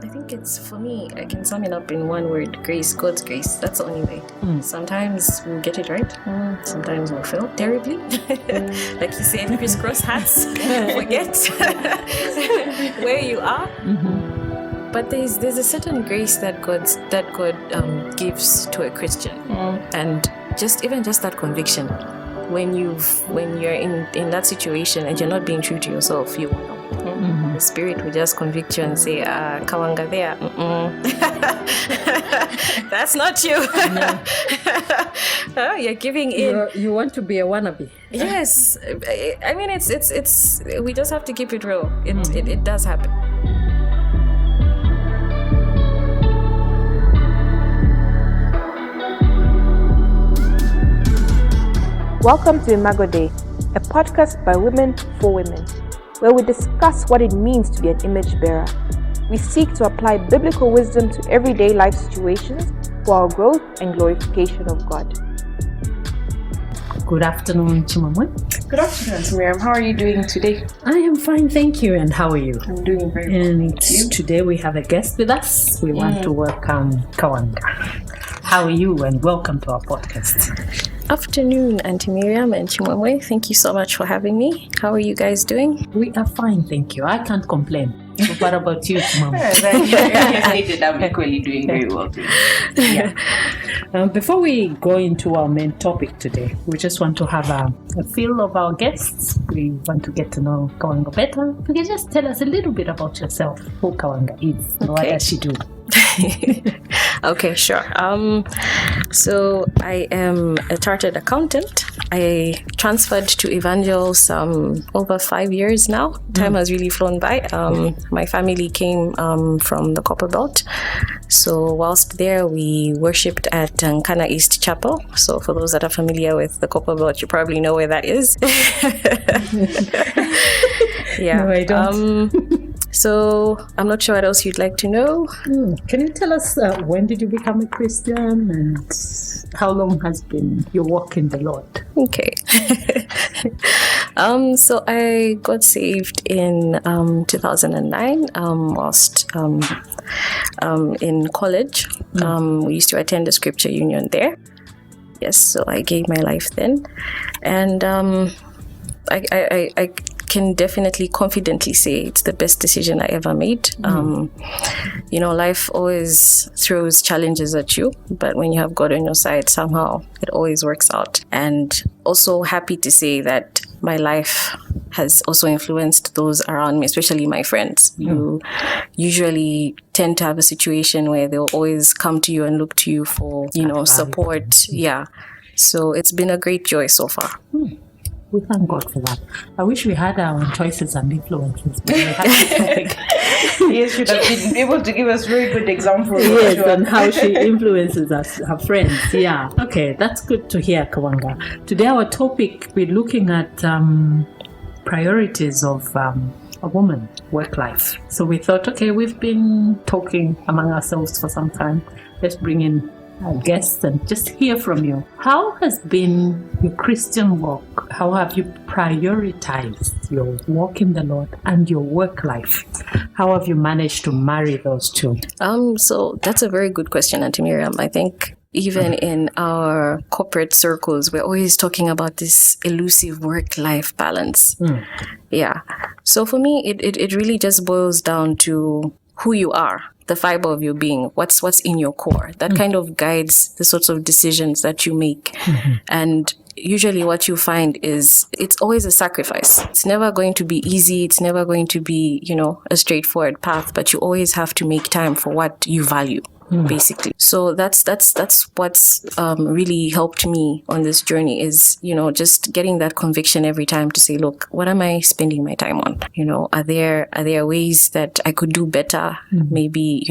I think it's, for me, I can sum it up in one word: grace. God's grace. That's the only way. Sometimes we'll get it right. Sometimes we'll fail terribly. Like you said, crisscross hats. Forget where you are. But there's a certain grace that God gives to a Christian, and even just that conviction. When you're in that situation and you're not being true to yourself, you will know. The Spirit will just convict you and say, Kawanga there. That's not you. You're giving in. You want to be a wannabe. Yes. I mean, it's we just have to keep it real. It does happen. Welcome to Imago Day, a podcast by women for women, where we discuss what it means to be an image bearer. We seek to apply biblical wisdom to everyday life situations for our growth and glorification of God. Good afternoon, Chimamwe. Good afternoon, Miriam. How are you doing today? I am fine, thank you. And how are you? I'm doing very well. And today we have a guest with us. We want to welcome Kawanga. How are you? And welcome to our podcast. Afternoon, Auntie Miriam and Chimamwe. Thank you so much for having me. How are you guys doing? We are fine, thank you. I can't complain. So what about you, Chimamwe? I'm equally doing very well. Yeah. Before we go into our main topic today, we just want to have a feel of our guests. We want to get to know Kawanga better. You can just tell us a little bit about yourself, who Kawanga is, and what does she do? Okay, sure. So I am a chartered accountant. I transferred to Evangels over 5 years now. Time has really flown by. My family came from the Copper Belt. So whilst there, we worshipped at Nkana East Chapel. So for those that are familiar with the Copper Belt, you probably know where that is. Yeah. No, I don't. So I'm not sure what else you'd like to know. Can you tell us when did you become a Christian and how long has been your walk in the Lord? Okay. So I got saved in 2009 whilst in college. We used to attend the Scripture Union there. Yes, so I gave my life then. And I can definitely confidently say it's the best decision I ever made. Life always throws challenges at you, but when you have God on your side, somehow it always works out. And also happy to say that my life has also influenced those around me, especially my friends. You usually tend to have a situation where they'll always come to you and look to you for, support. Yeah. So it's been a great joy so far. We thank God for that. I wish we had our own choices and influences. But we had Yes, should have been able to give us very good examples. Yes, and how she influences us, her friends. Yeah. Okay, that's good to hear, Kawanga. Today our topic, we're looking at priorities of a woman, work life. So we thought, okay, we've been talking among ourselves for some time. Let's bring in our guests and just hear from you. How has been your Christian walk? How have you prioritized your walk in the Lord and your work life? How have you managed to marry those two? So that's a very good question, Auntie Miriam. I think even in our corporate circles, we're always talking about this elusive work-life balance. Yeah. So for me, it really just boils down to who you are, the fiber of your being, what's in your core. That kind of guides the sorts of decisions that you make. And usually what you find is it's always a sacrifice. It's never going to be easy. It's never going to be, a straightforward path, but you always have to make time for what you value. Basically. So that's what's really helped me on this journey is, just getting that conviction every time to say, look, what am I spending my time on? Are there ways that I could do better? Maybe,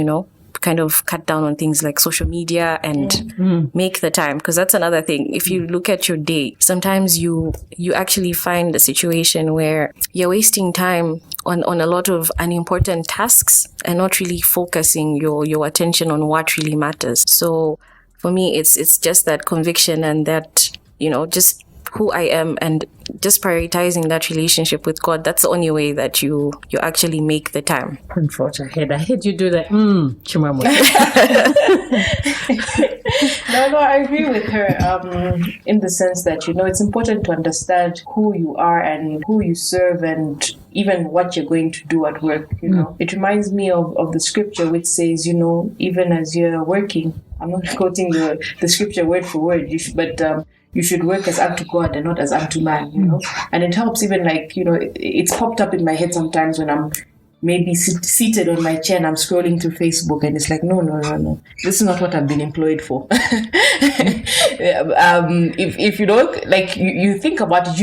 kind of cut down on things like social media and make the time, because that's another thing. If you look at your day, sometimes you actually find a situation where you're wasting time on a lot of unimportant tasks and not really focusing your attention on what really matters. So for me, it's just that conviction and that, just who I am and just prioritizing that relationship with God, that's the only way that you actually make the time. Unfortunately, I hate you do that. Chimamo. No, I agree with her in the sense that, it's important to understand who you are and who you serve and even what you're going to do at work, It reminds me of the scripture which says, even as you're working, I'm not quoting the scripture word for word, but you should work as unto God and not as unto man, And it helps even it's popped up in my head sometimes when I'm maybe seated on my chair and I'm scrolling through Facebook and it's like, no. This is not what I've been employed for. If you don't, you think about it,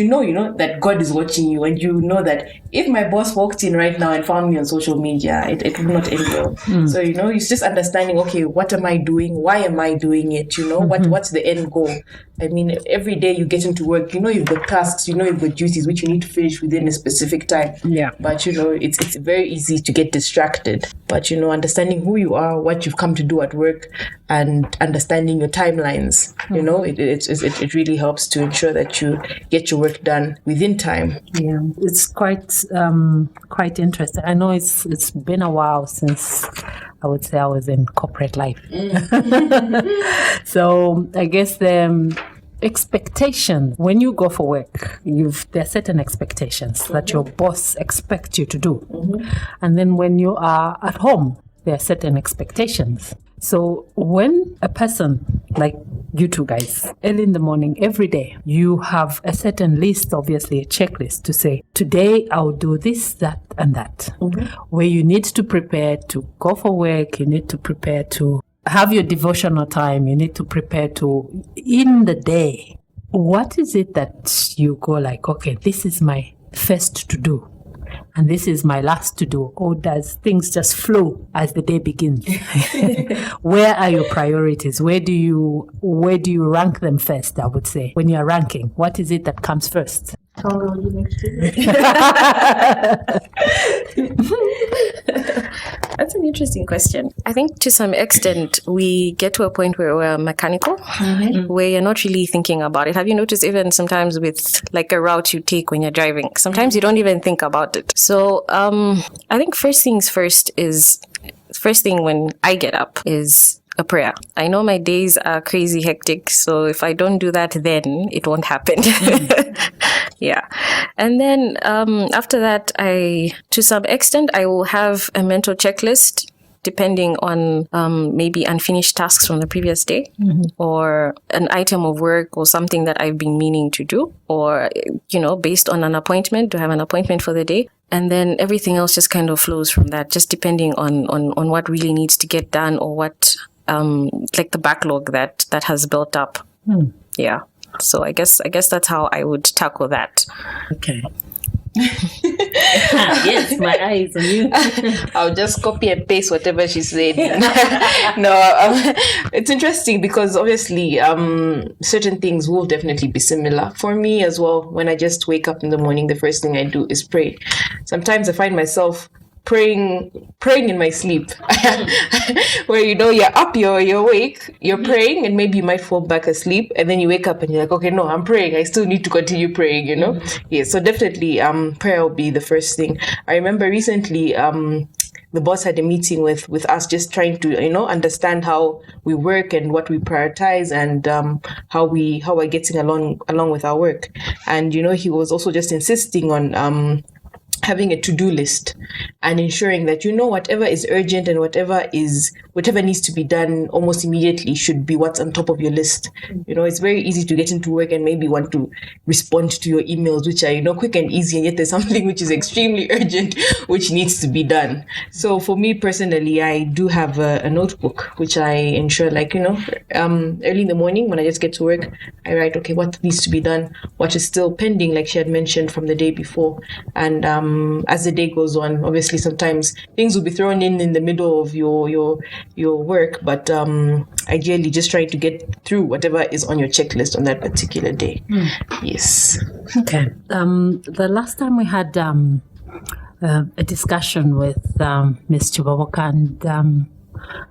that God is watching you and you know that if my boss walked in right now and found me on social media, it would not end well. So, it's just understanding, okay, what am I doing? Why am I doing it? What's the end goal? I mean, every day you get into work, you've got tasks, you've got duties which you need to finish within a specific time. Yeah. But, it's very easy to get distracted. But, understanding who you are, what you've come to do at work, and understanding your timelines, it really helps to ensure that you get your work done within time. Yeah, it's quite interesting. I know it's been a while since I would say I was in corporate life. So I guess the expectation when you go for work, there are certain expectations that your boss expects you to do, and then when you are at home, there are certain expectations. So when a person like you two guys, early in the morning, every day, you have a certain list, obviously a checklist to say, today I'll do this, that, and that. Where you need to prepare to go for work, you need to prepare to have your devotional time, you need to prepare to, in the day, what is it that you go like, okay, this is my first to do, and this is my last to do? Or does things just flow as the day begins? Where are your priorities? Where do you rank them first, I would say? When you're ranking, what is it that comes first? That's an interesting question. I think to some extent we get to a point where we're mechanical, where you're not really thinking about it. Have you noticed even sometimes with like a route you take when you're driving, sometimes you don't even think about it. So I think first thing when I get up is a prayer. I know my days are crazy hectic, so if I don't do that, then it won't happen. Yeah. And then after that, to some extent, I will have a mental checklist depending on maybe unfinished tasks from the previous day, or an item of work or something that I've been meaning to do, or, based on an appointment, to have an appointment for the day. And then everything else just kind of flows from that, just depending on what really needs to get done, or what, like the backlog that has built up. Yeah. So I guess that's how I would tackle that. Okay. Yes, my eyes on you. I'll just copy and paste whatever she said. No, it's interesting because obviously certain things will definitely be similar. For me as well, when I just wake up in the morning, the first thing I do is pray. Sometimes I find myself praying in my sleep, where you're up, you're awake, you're praying, and maybe you might fall back asleep, and then you wake up and you're like, okay, no, I'm praying, I still need to continue praying, Yeah, so definitely prayer will be the first thing. I remember recently the boss had a meeting with us, just trying to understand how we work and what we prioritize, and how we're getting along with our work. And he was also just insisting on having a to-do list and ensuring that whatever is urgent and whatever needs to be done almost immediately should be what's on top of your list. It's very easy to get into work and maybe want to respond to your emails, which are quick and easy, and yet there's something which is extremely urgent which needs to be done. So for me personally, I do have a notebook which I ensure, early in the morning when I just get to work, I write, okay, what needs to be done, what is still pending, like she had mentioned, from the day before. And as the day goes on, obviously sometimes things will be thrown in the middle of your work, but ideally just trying to get through whatever is on your checklist on that particular day. Yes. Okay. The last time we had a discussion with Ms. Chibawoka and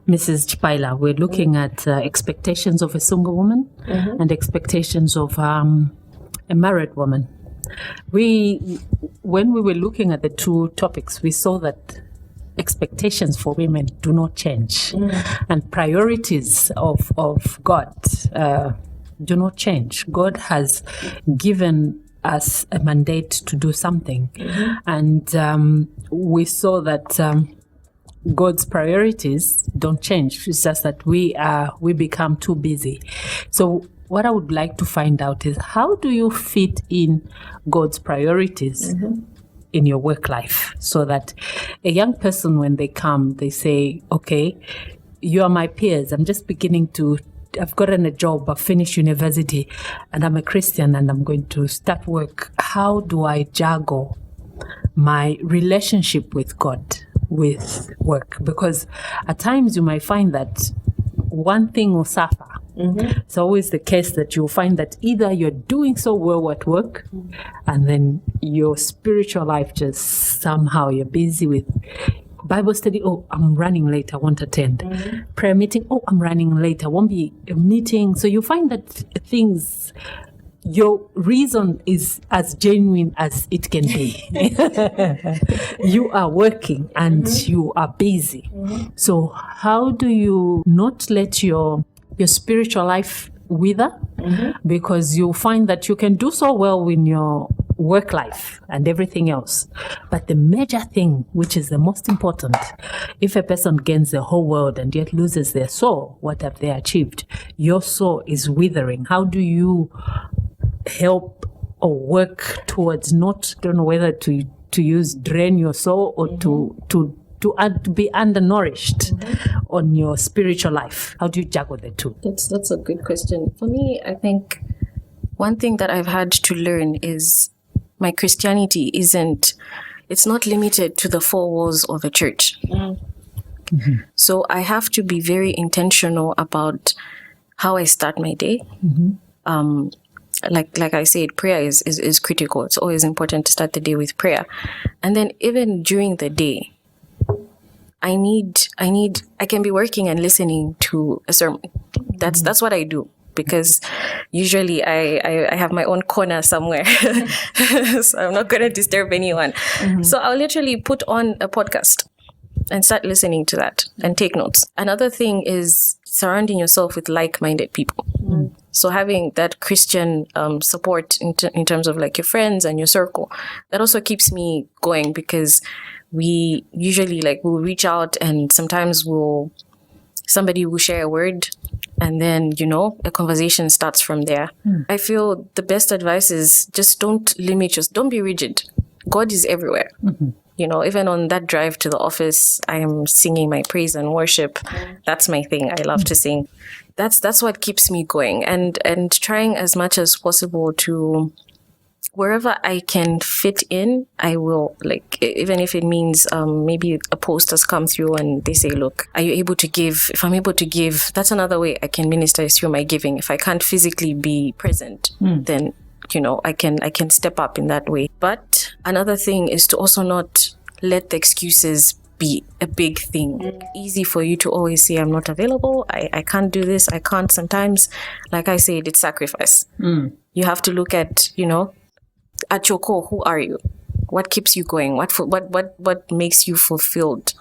Mrs. Chipaila, we're looking at expectations of a single woman and expectations of a married woman. When we were looking at the two topics, we saw that expectations for women do not change, and priorities of God do not change. God has given us a mandate to do something, and we saw that God's priorities don't change. It's just that we become too busy. So what I would like to find out is, how do you fit in God's priorities in your work life, so that a young person, when they come, they say, okay, you are my peers. I've gotten a job, I've finished university, and I'm a Christian, and I'm going to start work. How do I juggle my relationship with God with work? Because at times you might find that one thing will suffer. It's always the case that you'll find that either you're doing so well at work, and then your spiritual life just somehow you're busy with Bible study. Oh, I'm running late, I won't attend. Prayer meeting. Oh, I'm running late, I won't be meeting. So you find that things, your reason is as genuine as it can be. You are working and you are busy. So how do you not let your spiritual life wither? Because you find that you can do so well in your work life and everything else, but the major thing, which is the most important, if a person gains the whole world and yet loses their soul, what have they achieved? Your soul is withering. How do you help or work towards not, don't know whether to use drain your soul or to be undernourished on your spiritual life? How do you juggle the two? That's a good question. For me, I think one thing that I've had to learn is my Christianity it's not limited to the four walls of a church. So I have to be very intentional about how I start my day. Like I said, prayer is critical. It's always important to start the day with prayer. And then even during the day, I can be working and listening to a sermon. That's what I do, because usually I have my own corner somewhere. So I'm not going to disturb anyone. So I'll literally put on a podcast and start listening to that and take notes. Another thing is surrounding yourself with like-minded people. So having that Christian support in terms of like your friends and your circle, that also keeps me going, because we usually we'll reach out, and sometimes somebody will share a word, and then, a conversation starts from there. I feel the best advice is just don't be rigid. God is everywhere. Even on that drive to the office, I am singing my praise and worship. That's my thing. I love to sing. That's what keeps me going, and trying as much as possible to, wherever I can fit in, I will, even if it means maybe a post has come through and they say, look, are you able to give? If I'm able to give, that's another way I can minister through my giving. If I can't physically be present, then, I can step up in that way. But another thing is to also not let the excuses be a big thing. Easy for you to always say, I'm not available, I can't do this, I can't. Sometimes, like I said, it's sacrifice. You have to look at, at your core, who are you? What keeps you going? What makes you fulfilled?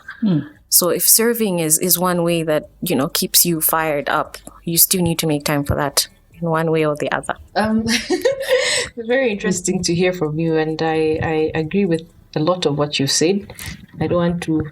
So if serving is one way that, keeps you fired up, you still need to make time for that in one way or the other. It's very interesting to hear from you, and I agree with a lot of what you said. I don't want to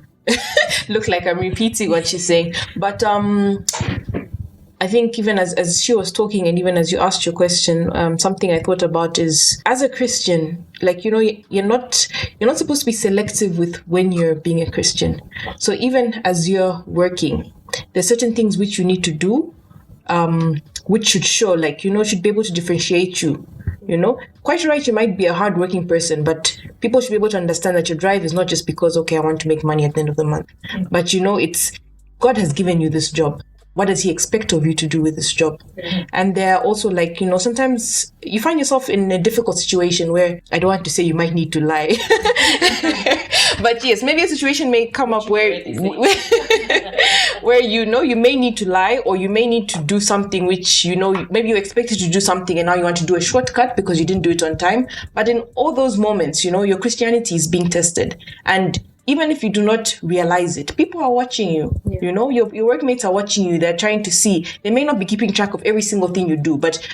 look like I'm repeating what you're saying, but I think even as she was talking, and even as you asked your question, something I thought about is, as a Christian, you're not supposed to be selective with when you're being a Christian. So even as you're working, there's certain things which you need to do, which should show, should be able to differentiate you. Quite right, you might be a hardworking person, but people should be able to understand that your drive is not just because, okay, I want to make money at the end of the month. But it's God has given you this job. What does he expect of you to do with this job? And there are also sometimes you find yourself in a difficult situation where, I don't want to say you might need to lie. But yes, maybe a situation may come up where where you know you may need to lie, or you may need to do something which, you know, maybe you expected to do something and now you want to do a shortcut because you didn't do it on time. But in all those moments, you know, your Christianity is being tested. And even if you do not realize it, people are watching you. Yeah. You know, your workmates are watching you. They're trying to see. They may not be keeping track of every single thing you do, but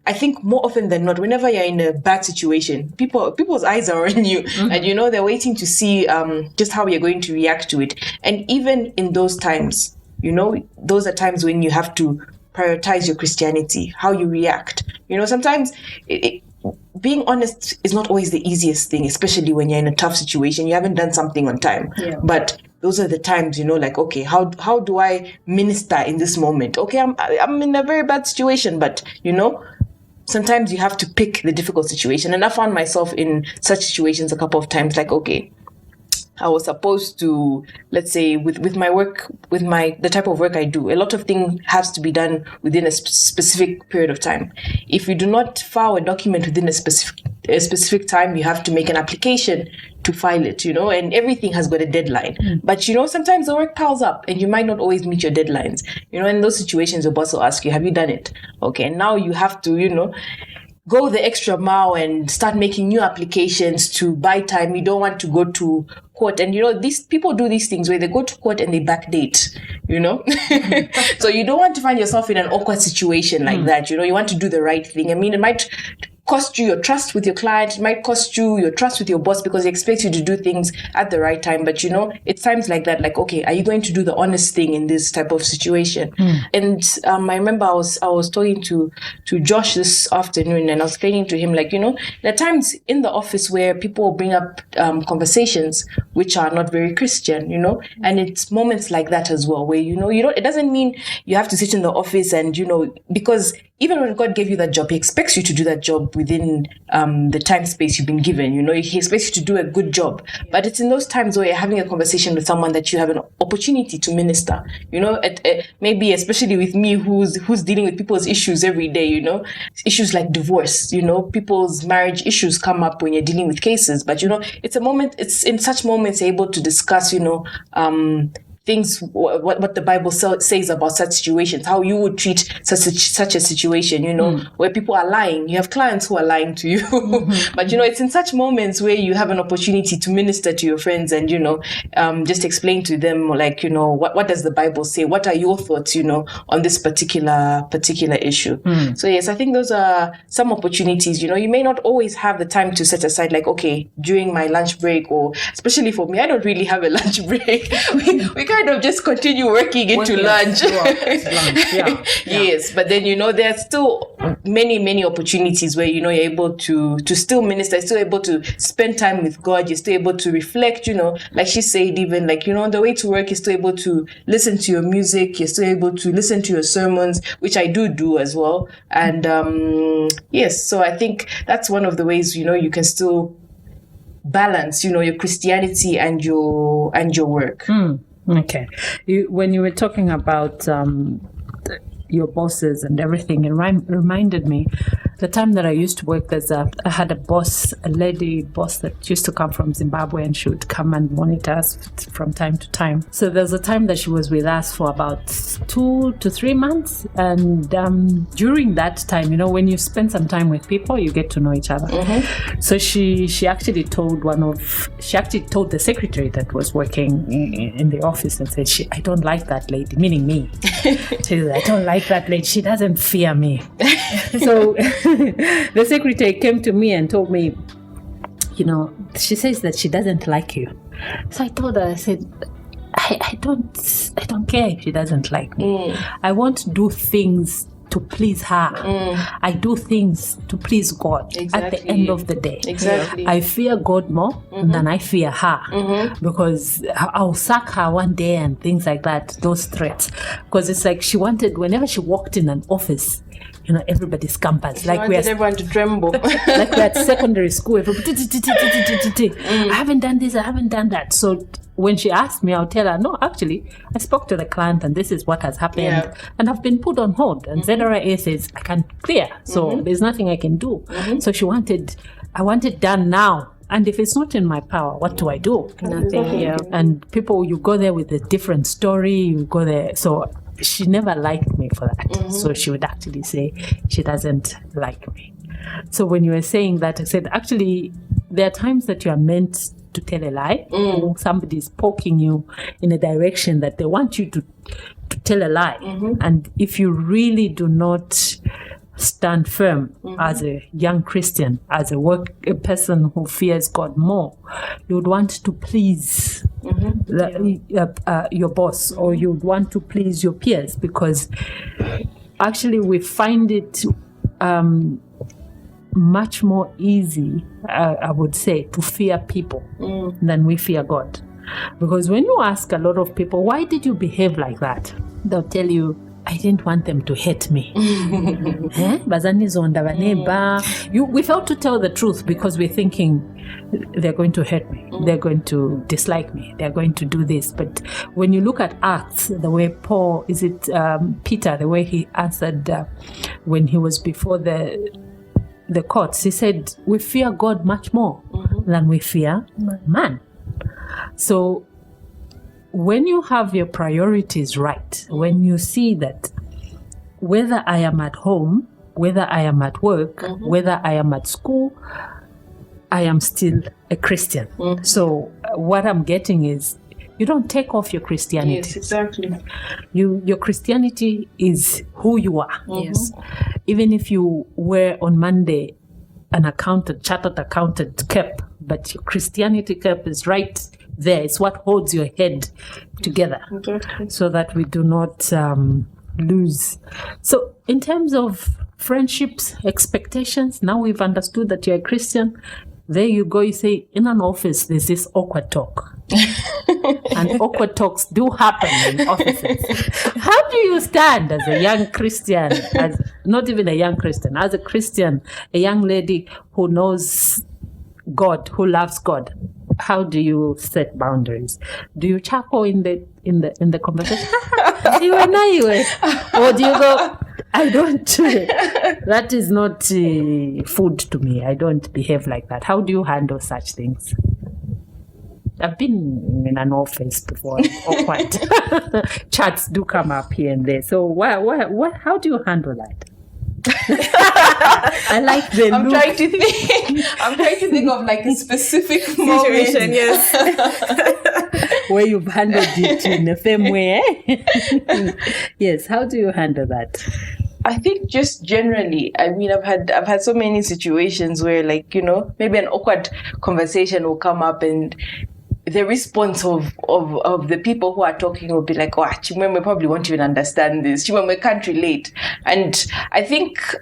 I think more often than not, whenever you're in a bad situation, people's eyes are on you, and you know they're waiting to see just how you're going to react to it. And even in those times, you know, those are times when you have to prioritize your Christianity, how you react. You know, sometimes being honest is not always the easiest thing, especially when you're in a tough situation. You haven't done something on time, but those are the times, you know, like, okay, how do I minister in this moment? Okay, I'm in a very bad situation, but you know, sometimes you have to pick the difficult situation. And I found myself in such situations a couple of times, like, okay, I was supposed to, let's say, with my work, the type of work I do, a lot of things has to be done within a specific period of time. If you do not file a document within a specific time, you have to make an application to file it, you know, and everything has got a deadline. But, you know, sometimes the work piles up and you might not always meet your deadlines. You know, in those situations, your boss will ask you, have you done it? Okay, and now you have to, you know, go the extra mile and start making new applications to buy time. You don't want to go to court. And, you know, these people do these things where they go to court and they backdate, you know. So you don't want to find yourself in an awkward situation like that. You know, you want to do the right thing. I mean, it might cost you your trust with your client. It might cost you your trust with your boss because they expect you to do things at the right time. But, you know, it's times like that, like, okay, are you going to do the honest thing in this type of situation? And I remember I was talking to Josh this afternoon, and I was explaining to him, like, you know, there are times in the office where people bring up conversations which are not very Christian, you know, and it's moments like that as well, where, you know, it doesn't mean you have to sit in the office and, you know, because even when God gave you that job, he expects you to do that job within the time space you've been given. You know, he expects you to do a good job. But it's in those times where you're having a conversation with someone that you have an opportunity to minister. You know, maybe especially with me, who's dealing with people's issues every day. You know, issues like divorce. You know, people's marriage issues come up when you're dealing with cases. But, you know, it's a moment. It's in such moments you're able to discuss, you know, things, what the Bible says about such situations, how you would treat such a situation, you know, where people are lying. You have clients who are lying to you. But, you know, it's in such moments where you have an opportunity to minister to your friends and, you know, just explain to them, like, you know, what does the Bible say? What are your thoughts, you know, on this particular issue? So, yes, I think those are some opportunities. You know, you may not always have the time to set aside, like, okay, during my lunch break, or especially for me, I don't really have a lunch break. We kind of just continue working into lunch. Yes, but then, you know, there are still many opportunities where, you know, you're able to still minister, you're still able to spend time with God, you're still able to reflect, you know, like she said, even like, you know, on the way to work, you're still able to listen to your music, you're still able to listen to your sermons, which I do as well. And yes, so I think that's one of the ways, you know, you can still balance, you know, your Christianity and your work. Okay. When you were talking about your bosses and everything, it reminded me the time that I used to work. I had a lady boss that used to come from Zimbabwe, and she would come and monitor us from time to time. So there's a time that she was with us for about 2 to 3 months, and during that time, you know, when you spend some time with people, you get to know each other. So she actually told the secretary that was working in the office, and said, I don't like that lady, meaning me. She said, I don't like that lady. She doesn't fear me. So the secretary came to me and told me, you know, she says that she doesn't like you. So I told her, I said, I don't care if she doesn't like me. I want to do things to please her. I do things to please God at the end of the day. I fear God more than I fear her, because I'll sack her one day and things like that, those threats. Because it's like she wanted, whenever she walked in an office, you know, everybody scampers. Like we everyone to tremble. Like we're at secondary school. Everybody, I haven't done this, I haven't done that. So when she asked me, I'll tell her, no, actually, I spoke to the client and this is what has happened. And I've been put on hold. And ZRA says I can't clear. So there's nothing I can do. So I wanted done now. And if it's not in my power, what do I do? Nothing. Yeah. And people, you go there with a different story, you go there. So she never liked me for that. So she would actually say she doesn't like me. So when you were saying that, I said, actually, there are times that you are meant to tell a lie. Somebody's poking you in a direction that they want you to tell a lie. And if you really do not stand firm as a young Christian, as a person who fears God more, you would want to please your boss, or you would want to please your peers, because actually we find it much more easy, I would say, to fear people than we fear God. Because when you ask a lot of people, why did you behave like that? They'll tell you, I didn't want them to hate me. We fail to tell the truth because we're thinking they're going to hurt me, they're going to dislike me, they're going to do this. But when you look at Acts, the way Peter, the way he answered when he was before the courts, he said, we fear God much more than we fear man. So when you have your priorities right, when you see that whether I am at home, whether I am at work, whether I am at school, I am still a Christian. So what I'm getting is, you don't take off your Christianity. Yes, exactly. Your Christianity is who you are. Yes. Even if you wear on Monday an chartered accountant cap, but your Christianity cap is right there. It's what holds your head together, so that we do not lose. So in terms of friendships, expectations, now we've understood that you're a Christian. There you go, you say, in an office, there's this awkward talk. And awkward talks do happen in offices. How do you stand as a young Christian, as not even a young Christian, as a Christian, a young lady who knows God, who loves God? How do you set boundaries? Do you chuckle in the conversation? Or do you go, I don't, that is not food to me. I don't behave like that. How do you handle such things? I've been in an office before, awkward. Chats do come up here and there. So how do you handle that? I like the I'm look. trying to think of like a specific Situation, moment. yes. Where you've handled it in the same way. Yes, how do you handle that? I think just generally, I mean, I've had so many situations where, like, you know, maybe an awkward conversation will come up, and the response of the people who are talking will be like, oh, Chimwemwe probably won't even understand this. Chimwemwe can't relate. And I think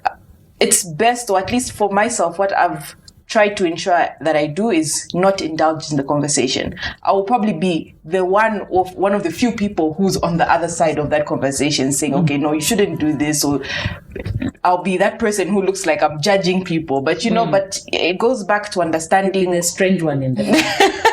it's best, or at least for myself, what I've tried to ensure that I do is not indulge in the conversation. I will probably be the one of the few people who's on the other side of that conversation saying, okay, no, you shouldn't do this. Or I'll be that person who looks like I'm judging people. But, you know, but it goes back to understanding A strange one in the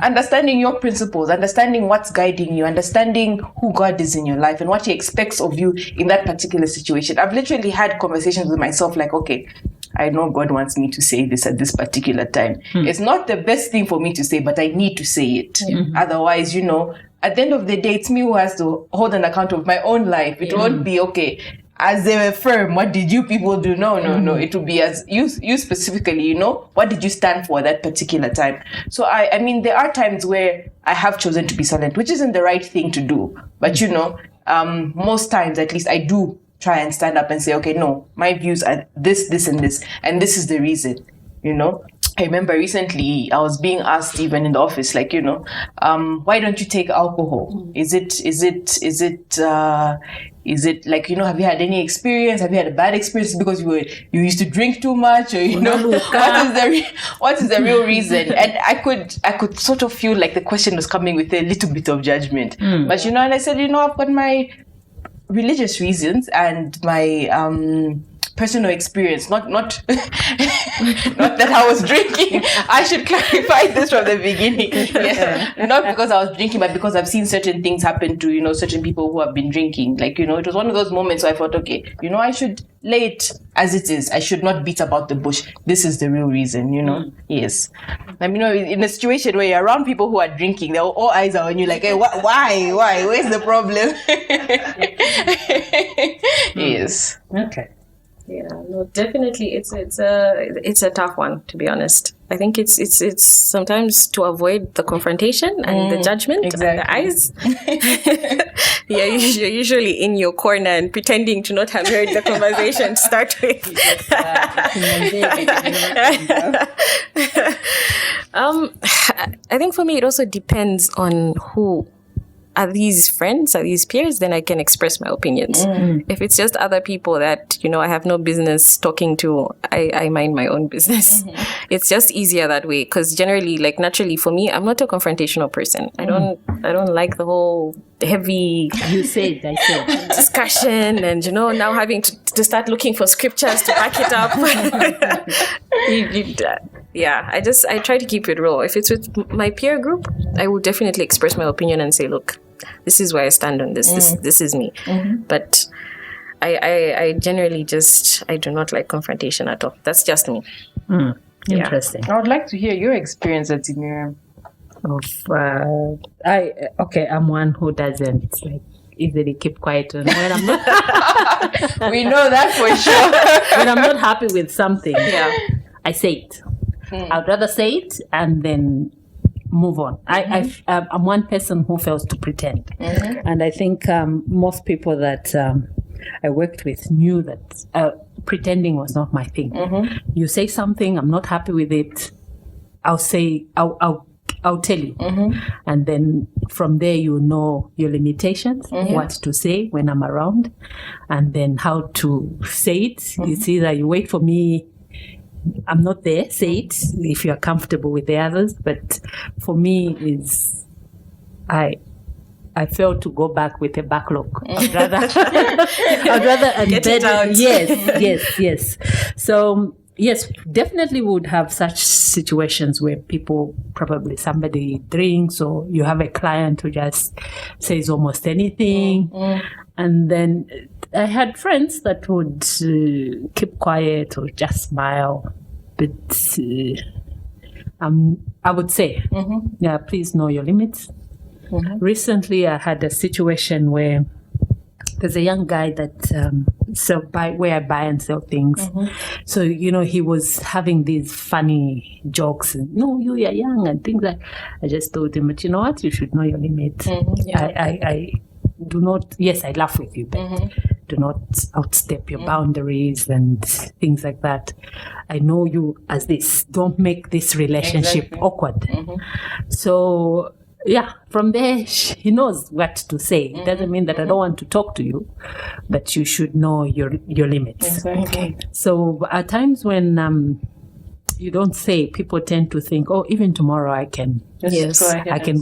understanding your principles, understanding what's guiding you, understanding who God is in your life and what He expects of you in that particular situation. I've literally had conversations with myself like, okay, I know God wants me to say this at this particular time. It's not the best thing for me to say, but I need to say it. Otherwise, you know, at the end of the day, it's me who has to hold an account of my own life. It won't be, okay, as a firm, what did you people do? No. It will be as you specifically, you know, what did you stand for at that particular time? So I mean, there are times where I have chosen to be silent, which isn't the right thing to do. But, you know, most times, at least, I do try and stand up and say, okay, no, my views are this, and this, and this is the reason, you know. I remember recently I was being asked even in the office, like, you know, why don't you take alcohol? Is it like, you know, have you had any experience? Have you had a bad experience because you used to drink too much, or, you know, what is the real reason? And I could sort of feel like the question was coming with a little bit of judgment. But, you know, and I said, you know, I've got my religious reasons and my personal experience, not not that I was drinking. I should clarify this from the beginning. Yeah. Not because I was drinking, but because I've seen certain things happen to, certain people who have been drinking. Like, it was one of those moments where I thought, okay, I should lay it as it is. I should not beat about the bush. This is the real reason, Yes. I mean, in a situation where you're around people who are drinking, all eyes are on you, like, hey, why? Where's the problem? Yes. Okay. Yeah, no, definitely. It's a tough one, to be honest. I think it's sometimes to avoid the confrontation and the judgment and the eyes. You're usually in your corner and pretending to not have heard the conversation to start with. I think for me, it also depends on who. Are these friends? Are these peers? Then I can express my opinions. If it's just other people that, I have no business talking to, I mind my own business. It's just easier that way. Because generally, like naturally for me, I'm not a confrontational person. I don't like the whole heavy I said discussion and, now having to start looking for scriptures to back it up. Yeah, I try to keep it real. If it's with my peer group, I will definitely express my opinion and say, look, this is where I stand on this. This is me. But I generally I do not like confrontation at all. That's just me. Interesting. I would like to hear your experience at Miriam. I'm one who doesn't easily keep quiet when I'm not. We know that for sure. When I'm not happy with something, I say it. I'd rather say it and then move on. I'm one person who fails to pretend, and I think most people that I worked with knew that pretending was not my thing. You say something, I'm not happy with it, I'll say, I'll tell you, and then from there you know your limitations, what to say when I'm around, and then how to say it. It's either you wait for me, I'm not there, say it if you're comfortable with the others. But for me, I fail to go back with a backlog. I'd rather Get it out. Yes. So yes, definitely would have such situations where somebody drinks, or you have a client who just says almost anything. And then I had friends that would keep quiet or just smile. But I would say, please know your limits. Recently, I had a situation where there's a young guy that where I buy and sell things. So, he was having these funny jokes. And, no, you are young and things like. I just told him, but you know what? You should know your limits. I do not, yes, I laugh with you, but do not outstep your boundaries and things like that. I know you as this. Don't make this relationship awkward. So, from there, he knows what to say. It doesn't mean that I don't want to talk to you, but you should know your limits. Exactly. Okay. So at times when you don't say, people tend to think, oh, even tomorrow I can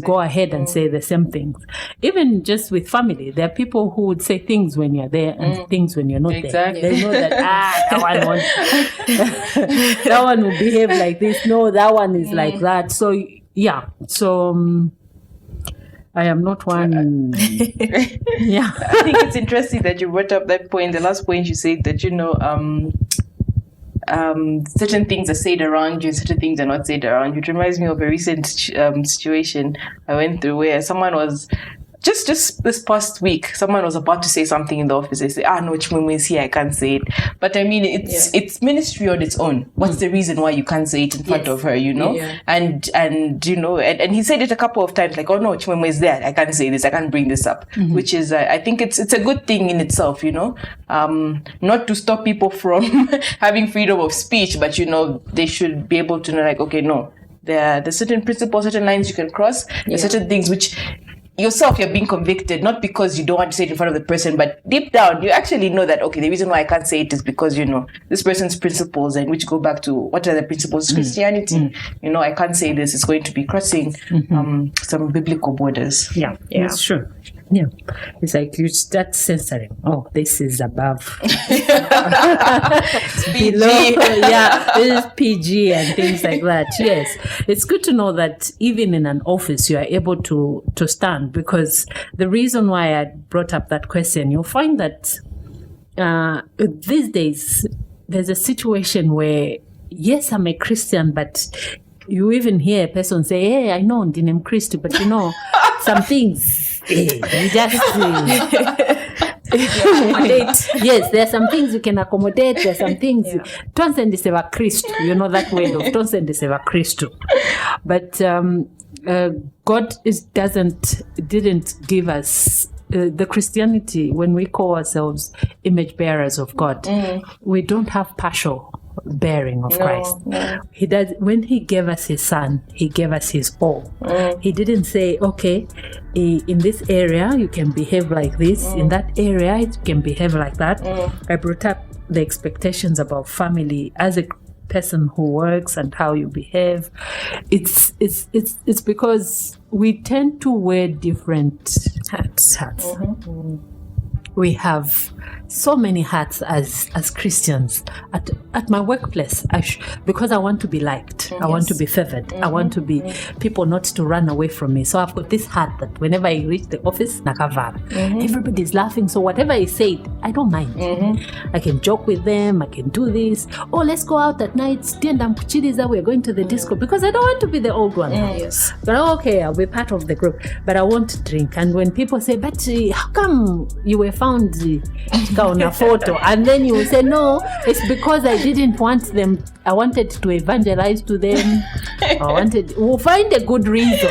go ahead and say the same things. Even just with family, there are people who would say things when you're there and things when you're not there. They know that, that one will behave like this. No, that one is like that. So, I am not one. I think it's interesting that you brought up that point. The last point you said that, certain things are said around you, certain things are not said around you. It reminds me of a recent situation I went through where someone was just this past week, someone was about to say something in the office. They say, no, Chimwemwe is here, I can't say it. But I mean, it's ministry on its own. What's the reason why you can't say it in front of her, And he said it a couple of times, like, oh no, Chimwemwe is there, I can't say this, I can't bring this up, which is, I think it's a good thing in itself, not to stop people from having freedom of speech, but, they should be able to know, like, okay, no, there's certain principles, certain lines you can cross, there's certain things which yourself, you're being convicted, not because you don't want to say it in front of the person, but deep down, you actually know that, okay, the reason why I can't say it is because, this person's principles, and which go back to what are the principles of Christianity. I can't say this, it's going to be crossing some biblical borders. Yeah, that's true. Yeah, it's like you start censoring. Oh, this is above, below. Yeah, this is PG and things like that. Yes, it's good to know that even in an office you are able to stand, because the reason why I brought up that question, you'll find that these days there's a situation where, yes, I'm a Christian, but you even hear a person say, "Hey, I know I'm Christian, but some things." You just accommodate. Yes, there are some things you can accommodate. There are some things. Tonsendiseva Christ. You know that word of Tonsendiseva Christ. But God didn't give us the Christianity. When we call ourselves image bearers of God, we don't have partial bearing of Christ. He does. When he gave us his son, he gave us his all. He didn't say, okay, in this area you can behave like this, in that area you can behave like that. I brought up the expectations about family as a person who works and how you behave. It's because we tend to wear different hats. We have so many hats as Christians. At my workplace, because I want to be liked, I want to be favored, I want to be people not to run away from me. So I've got this hat that whenever I reach the office, nakavara. Everybody's laughing, so whatever I say, I don't mind. I can joke with them, I can do this. Oh, let's go out at night, we're going to the disco, because I don't want to be the old one. Yes. But okay, I'll be part of the group, but I won't drink. And when people say, but how come you were found on a photo, and then you will say, no, it's because I didn't want them, I wanted to evangelize to them. We'll find a good reason.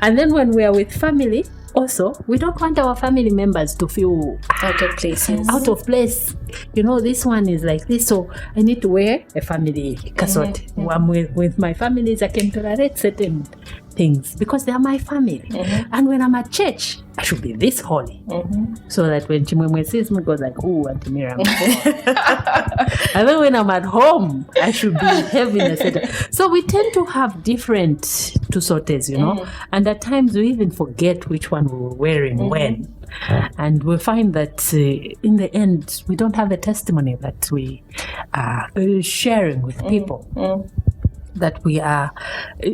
And then when we are with family, also, we don't want our family members to feel out of place. Out of place. This one is like this, so I need to wear a family kasot. I'm with my families, I can tolerate certain things because they are my family. And when I'm at church, I should be this holy. So that when Chimwemwe sees me, goes like, ooh, Auntie Miriam. And then when I'm at home, I should be having a certain. So we tend to have different tusotes, and at times we even forget which one we were wearing when. And we find that in the end, we don't have a testimony that we are sharing with people. That we are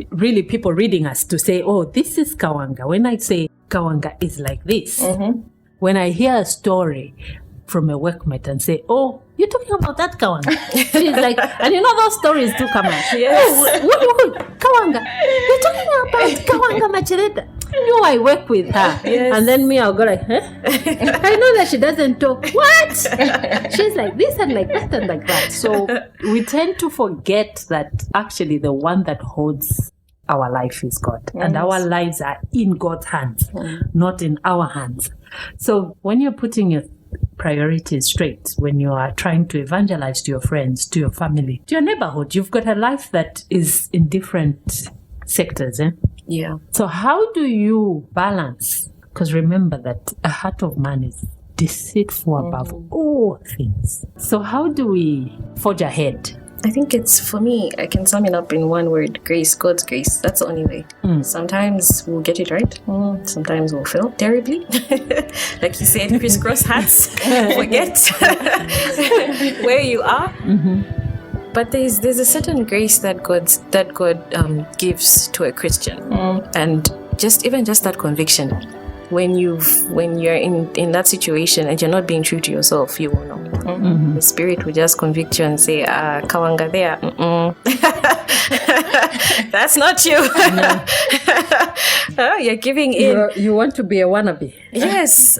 really people reading us to say, oh, this is Kawanga. When I say Kawanga is like this, when I hear a story from a workmate and say, oh, you're talking about that Kawanga. She's like, and those stories do come out. Yes. What Kawanga? You're talking about Kawanga Macheleta. I work with her. Yes. And then I'll go like, huh? I know that she doesn't talk. What? She's like this and like that and like that. So we tend to forget that actually the one that holds our life is God. And our lives are in God's hands, not in our hands. So when you're putting your priorities straight, when you are trying to evangelize to your friends, to your family, to your neighborhood, you've got a life that is in different sectors. Yeah. So how do you balance? Because remember that a heart of man is deceitful above all things. So how do we forge ahead? I think for me, I can sum it up in one word: grace, God's grace. That's the only way. Sometimes we'll get it right. Sometimes we'll fail terribly. Like you said, crisscross hats. Forget where you are. But there's a certain grace that God gives to a Christian, and even just that conviction. When you're in that situation and you're not being true to yourself, you will know. The Spirit will just convict you and say, Kawanga there. That's not you. You're giving in. You want to be a wannabe. Yes.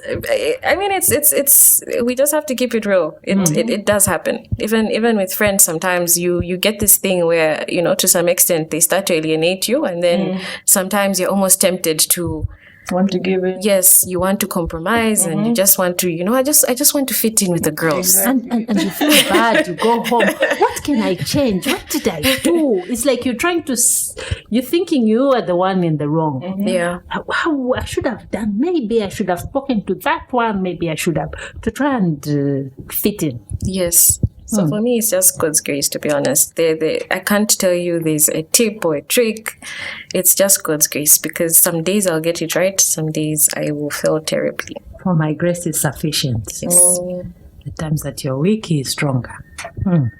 I mean, it's we just have to keep it real. It does happen. Even with friends, sometimes you get this thing where, to some extent they start to alienate you, and then sometimes you're almost tempted to want to give in. Yes, you want to compromise, and you just want to, I just want to fit in with the girls. Exactly. And you feel bad. You go home. What can I change? What did I do? It's like you're thinking you are the one in the wrong. Yeah. How I should have done. Maybe I should have spoken to that one. Maybe I should have, to try and fit in. Yes. So for me, it's just God's grace, to be honest. I can't tell you there's a tip or a trick. It's just God's grace, because some days I'll get it right, some days I will fail terribly. For my grace is sufficient. Yes. The times that you're weak, He is stronger.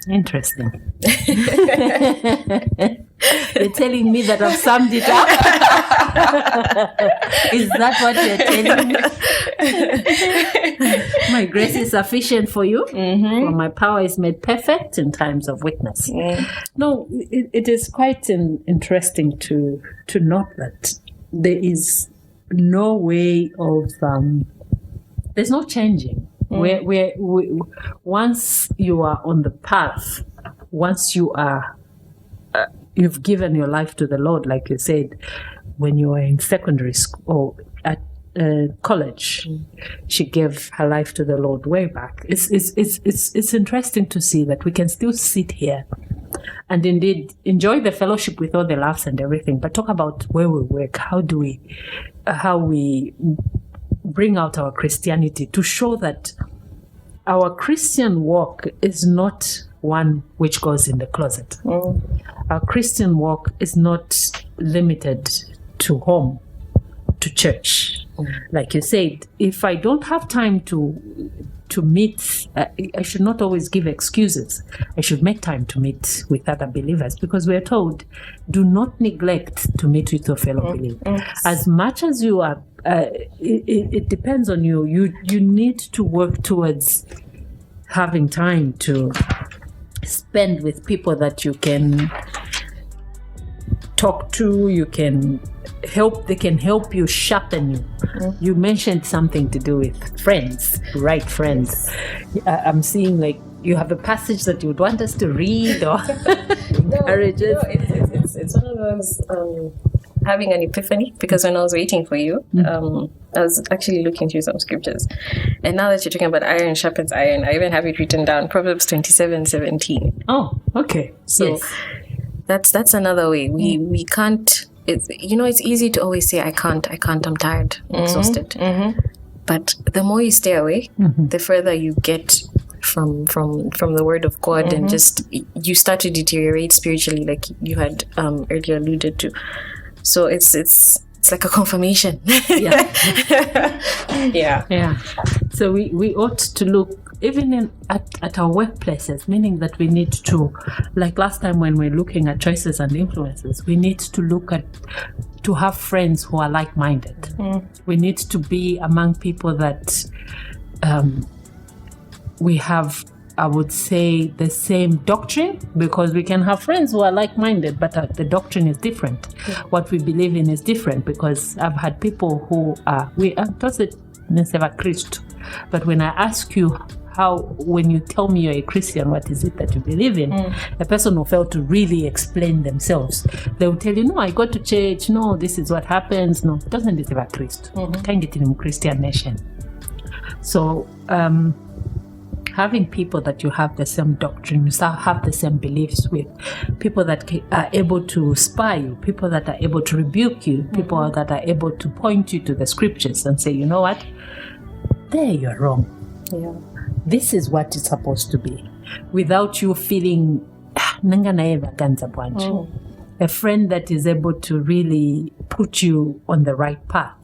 Interesting. You're telling me that I've summed it up? Is that what you're telling me? My grace is sufficient for you, for my power is made perfect in times of weakness. No, it is quite interesting to note that there is no way of, there's no changing. Where once you are on the path, once you are, you've given your life to the Lord, like you said, when you were in secondary school or at college, she gave her life to the Lord way back. It's interesting to see that we can still sit here and indeed enjoy the fellowship with all the laughs and everything, but talk about where we work, how we bring out our Christianity to show that our Christian walk is not one which goes in the closet. Our Christian walk is not limited to home, to church. Like you said, if I don't have time to meet, I should not always give excuses. I should make time to meet with other believers, because we're told, do not neglect to meet with your fellow believers. As much as you are, it depends on you. You need to work towards having time to spend with people that you can talk to, you can help, they can help you, sharpen you. You mentioned something to do with friends, right friends. I'm seeing like you have a passage that you would want us to read or encourage us. It's one of those having an epiphany, because when I was waiting for you, I was actually looking through some scriptures. And now that you're talking about iron sharpens iron, I even have it written down, Proverbs 27:17. Oh, okay. So that's another way. We can't, it's easy to always say, I can't, I'm tired, I'm exhausted. But the more you stay away, the further you get from the word of God, and just you start to deteriorate spiritually, like you had earlier alluded to. So it's like a confirmation. Yeah. So we ought to look even at our workplaces, meaning that we need to, like last time when we're looking at choices and influences, we need to look at, to have friends who are like-minded. We need to be among people that we have, I would say, the same doctrine, because we can have friends who are like-minded, but the doctrine is different. What we believe in is different, because I've had people who are, but when I ask you when you tell me you're a Christian, what is it that you believe in? A person who failed to really explain themselves, they will tell you, no, I go to church, no, this is what happens, no, doesn't it have Christ? Can't get in Christian nation. So, having people that you have the same doctrine, you have the same beliefs with, people that are able to spy you, people that are able to rebuke you, people that are able to point you to the scriptures and say, you know what, there you're wrong. This is what it's supposed to be, without you feeling a friend that is able to really put you on the right path.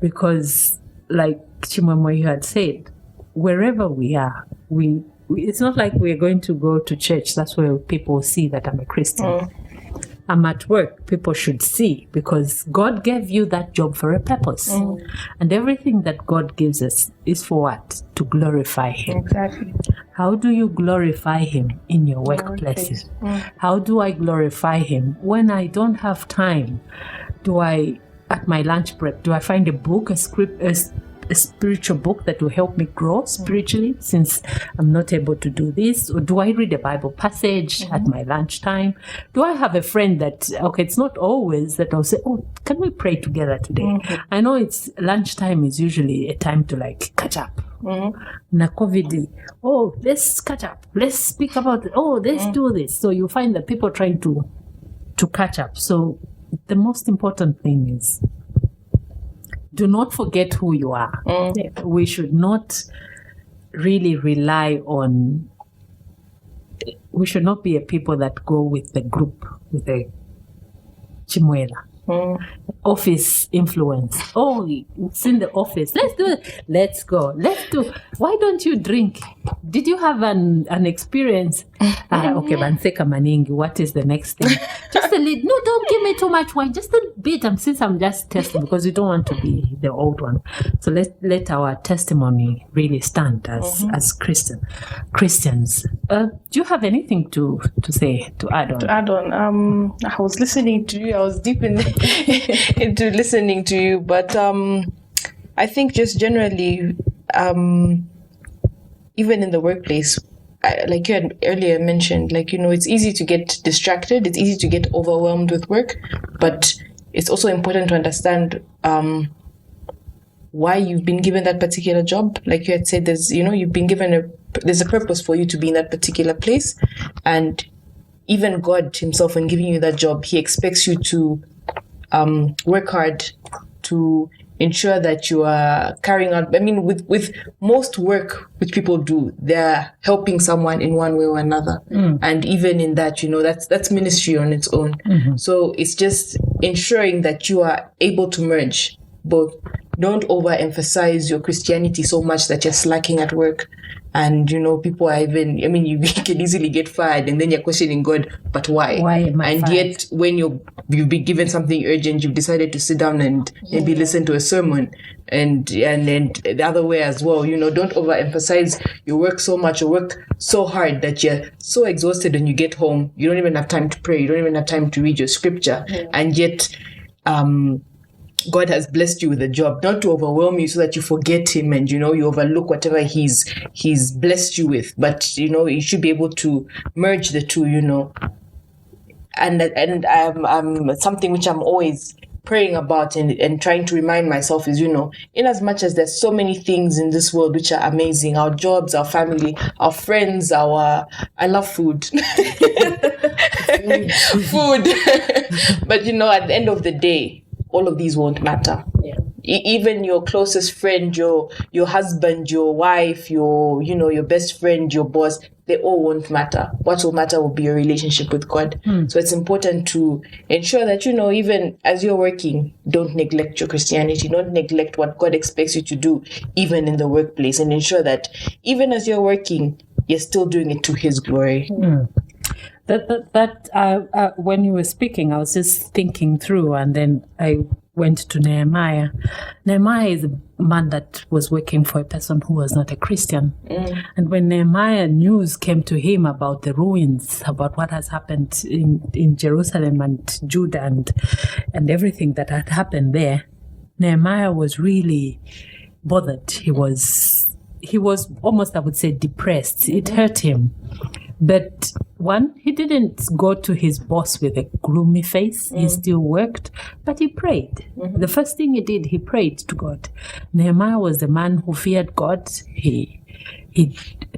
Because like Chimamo, you had said, wherever we are, it's not like we're going to go to church. That's where people see that I'm a Christian. I'm at work. People should see, because God gave you that job for a purpose. And everything that God gives us is for what? To glorify Him. Exactly. How do you glorify Him in your workplaces? How do I glorify Him when I don't have time? At my lunch break, do I find a book, a spiritual book that will help me grow spiritually, since I'm not able to do this? Or do I read a Bible passage at my lunchtime? Do I have a friend that, it's not always that I'll say, can we pray together today? I know it's lunchtime is usually a time to like catch up. Na COVID, let's catch up. Let's speak about it. Let's do this. So you find that people trying to catch up. So the most important thing is, do not forget who you are. We should not really rely on we should not be a people that go with the group, with the chimwela. Office influence. Oh, it's in the office. Let's do it. Let's go. Let's do. Why don't you drink? Did you have an experience? Okay, banseka maningi. What is the next thing? Just a little. No, don't give me too much wine. Just a bit. Since I'm just testing, because we don't want to be the old one. So let our testimony really stand as Christians. Do you have anything to say, to add on? To add on, I was listening to you. I was deep into listening to you, but I think just generally, even in the workplace, like you had earlier mentioned, like, you know, it's easy to get distracted, it's easy to get overwhelmed with work, but it's also important to understand why you've been given that particular job. Like you had said, there's a purpose for you to be in that particular place, and even God himself, when giving you that job, he expects you to work hard to ensure that you are carrying out. I mean, with most work which people do, they're helping someone in one way or another. And even in that, you know, that's ministry on its own. So it's just ensuring that you are able to merge both. Don't overemphasize your Christianity so much that you're slacking at work. And, you know, people are even, I mean, you can easily get fired, and then you're questioning God, but why? Why am I fired? Yet, when you've been given something urgent, you've decided to sit down and maybe listen to a sermon, and the other way as well. You know, don't overemphasize your work so much, or work so hard that you're so exhausted when you get home. You don't even have time to pray. You don't even have time to read your scripture. And yet, God has blessed you with a job, not to overwhelm you so that you forget him and, you know, you overlook whatever he's blessed you with. But, you know, you should be able to merge the two, you know. And I'm something which I'm always praying about and trying to remind myself is, you know, in as much as there's so many things in this world which are amazing, our jobs, our family, our friends, I love food. Food. But, you know, at the end of the day, all of these won't matter. Even your closest friend, your husband, your wife, your best friend, your boss, they all won't matter. What will matter will be your relationship with God. So it's important to ensure that, you know, even as you're working, don't neglect your Christianity. Don't neglect what God expects you to do, even in the workplace, and ensure that even as you're working, you're still doing it to his glory. When you were speaking, I was just thinking through, and then I went to Nehemiah. Nehemiah is a man that was working for a person who was not a Christian. And when Nehemiah news came to him about the ruins, about what has happened in Jerusalem and Judah and everything that had happened there, Nehemiah was really bothered. He was almost, I would say, depressed. It hurt him. But one, he didn't go to his boss with a gloomy face. He still worked, but he prayed. The first thing he did, he prayed to God. Nehemiah was the man who feared God. He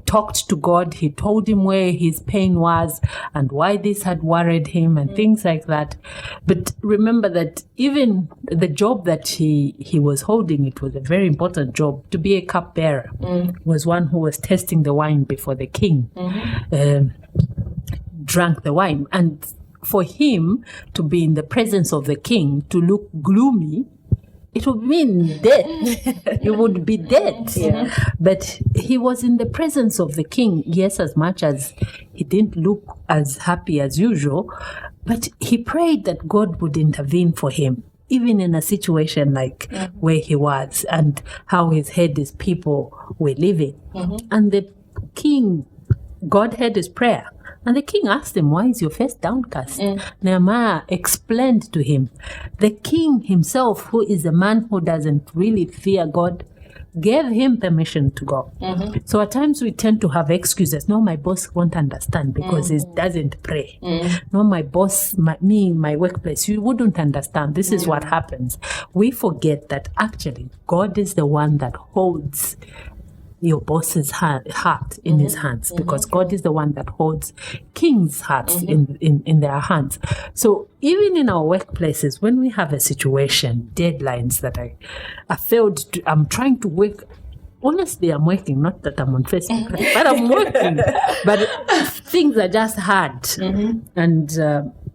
talked to God. He told him where his pain was and why this had worried him and things like that. But remember that even the job that he was holding, it was a very important job. To be a cupbearer was one who was tasting the wine before the king drank the wine. And for him to be in the presence of the king, to look gloomy, it would mean death. You would be dead. But he was in the presence of the king, yes, as much as he didn't look as happy as usual, but he prayed that God would intervene for him, even in a situation like where he was and how his people were living. And the king, God heard his prayer. And the king asked him, why is your face downcast? Nehemiah explained to him. The king himself, who is a man who doesn't really fear God, gave him permission to go. So at times we tend to have excuses. No, my boss won't understand because he doesn't pray. No, my boss, my workplace, you wouldn't understand. This is what happens. We forget that actually God is the one that holds your boss's heart in his hands, because God is the one that holds kings' hearts in their hands. So even in our workplaces, when we have a situation, deadlines that I failed to, I'm trying to work honestly, I'm working. Not that I'm on Facebook, but I'm working. But things are just hard. And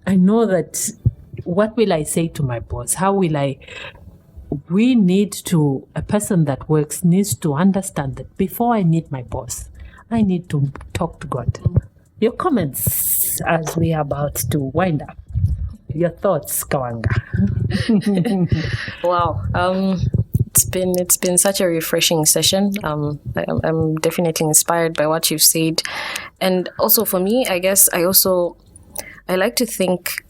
I know that what will I say to my boss? How will I... a person that works needs to understand that before I meet my boss, I need to talk to God. Your comments as we are about to wind up. Your thoughts, Kawanga. Wow. It's been such a refreshing session. I'm definitely inspired by what you've said. And also for me, I guess I like to think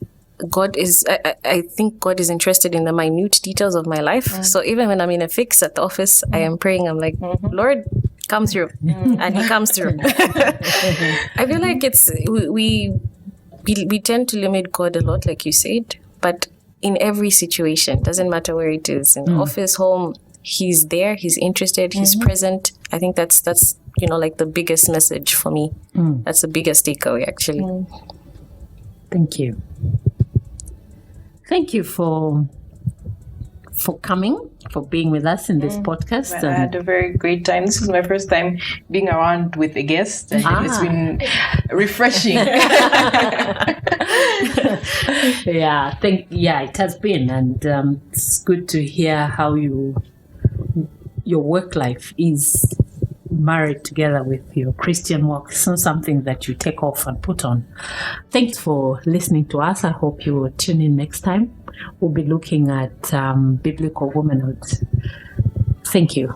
I think God is interested in the minute details of my life. So even when I'm in a fix at the office, I am praying. I'm like, Lord, come through. And he comes through. I feel like we tend to limit God a lot, like you said, but in every situation, doesn't matter where it is, in the office, home, he's there, he's interested, he's present. I think that's like the biggest message for me. That's the biggest takeaway, actually. Thank you. Thank you for coming, for being with us in this podcast. Well, I had a very great time. This is my first time being around with a guest, and it's been refreshing. It has been, and it's good to hear how your work life is married together with your Christian walk. It's not something that you take off and put on. Thanks for listening to us. I hope you will tune in next time. We'll be looking at biblical womanhood. Thank you.